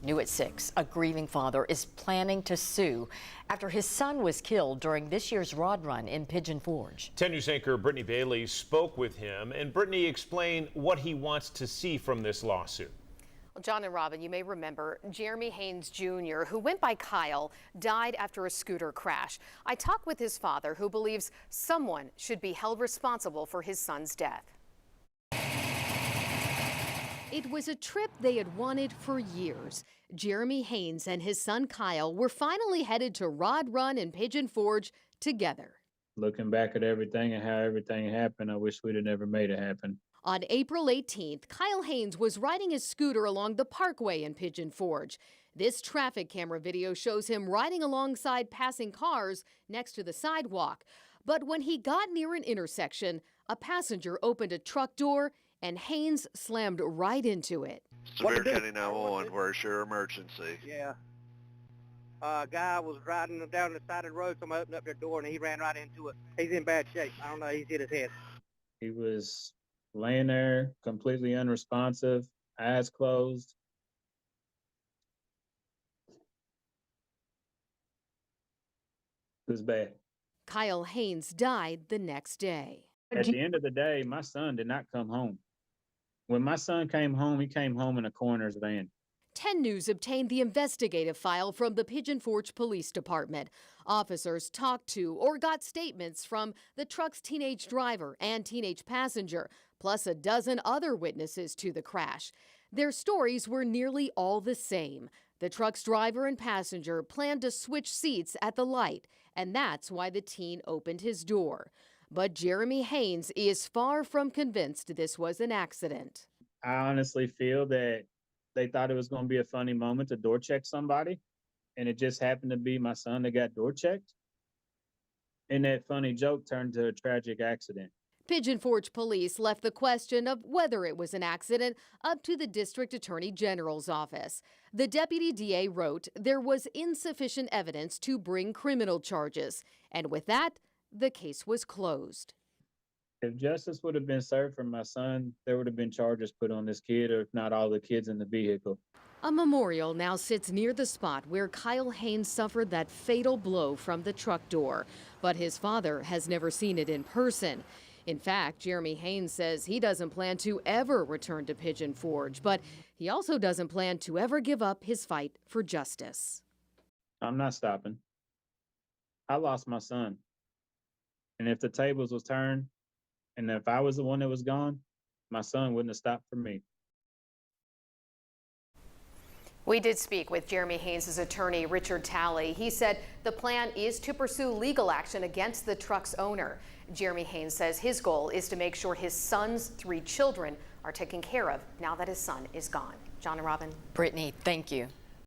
New at 6, a grieving father is planning to sue after his son was killed during this year's Rod Run in Pigeon Forge. 10 News anchor Brittany Bailey spoke with him, and Brittany explained what he wants to see from this lawsuit. Well, John and Robin, you may remember Jeremy Haynes Jr., who went by Kyle, died after a scooter crash. I talked with his father, who believes someone should be held responsible for his son's death. It was a trip they had wanted for years. Jeremy Haynes and his son Kyle were finally headed to Rod Run in Pigeon Forge together. Looking back at everything and how everything happened, I wish we'd have never made it happen. On April 18th, Kyle Haynes was riding his scooter along the parkway in Pigeon Forge. This traffic camera video shows him riding alongside passing cars next to the sidewalk. But when he got near an intersection, a passenger opened a truck door and Haynes slammed right into it. Severe County 911, where's your emergency? Yeah. A guy was riding down the side of the road, somebody opened up their door and he ran right into it. He's in bad shape. I don't know, he's hit his head. He was laying there, completely unresponsive, eyes closed. It was bad. Kyle Haynes died the next day. At the end of the day, my son did not come home. When my son came home, he came home in a coroner's van. 10 News obtained the investigative file from the Pigeon Forge Police Department. Officers talked to or got statements from the truck's teenage driver and teenage passenger, plus a dozen other witnesses to the crash. Their stories were nearly all the same. The truck's driver and passenger planned to switch seats at the light, and that's why the teen opened his door. But Jeremy Haynes is far from convinced this was an accident. I honestly feel that they thought it was going to be a funny moment to door check somebody, and it just happened to be my son that got door checked. And that funny joke turned to a tragic accident. Pigeon Forge police left the question of whether it was an accident up to the District Attorney General's office. The Deputy DA wrote there was insufficient evidence to bring criminal charges, and with that, the case was closed. If justice would have been served for my son, there would have been charges put on this kid, or if not all the kids in the vehicle. A memorial now sits near the spot where Kyle Haynes suffered that fatal blow from the truck door, but his father has never seen it in person. In fact, Jeremy Haynes says he doesn't plan to ever return to Pigeon Forge, but he also doesn't plan to ever give up his fight for justice. I'm not stopping. I lost my son. And if the tables was turned, and if I was the one that was gone, my son wouldn't have stopped for me. We did speak with Jeremy Haynes' attorney, Richard Talley. He said the plan is to pursue legal action against the truck's owner. Jeremy Haynes says his goal is to make sure his son's 3 children are taken care of now that his son is gone. John and Robin. Brittany, thank you.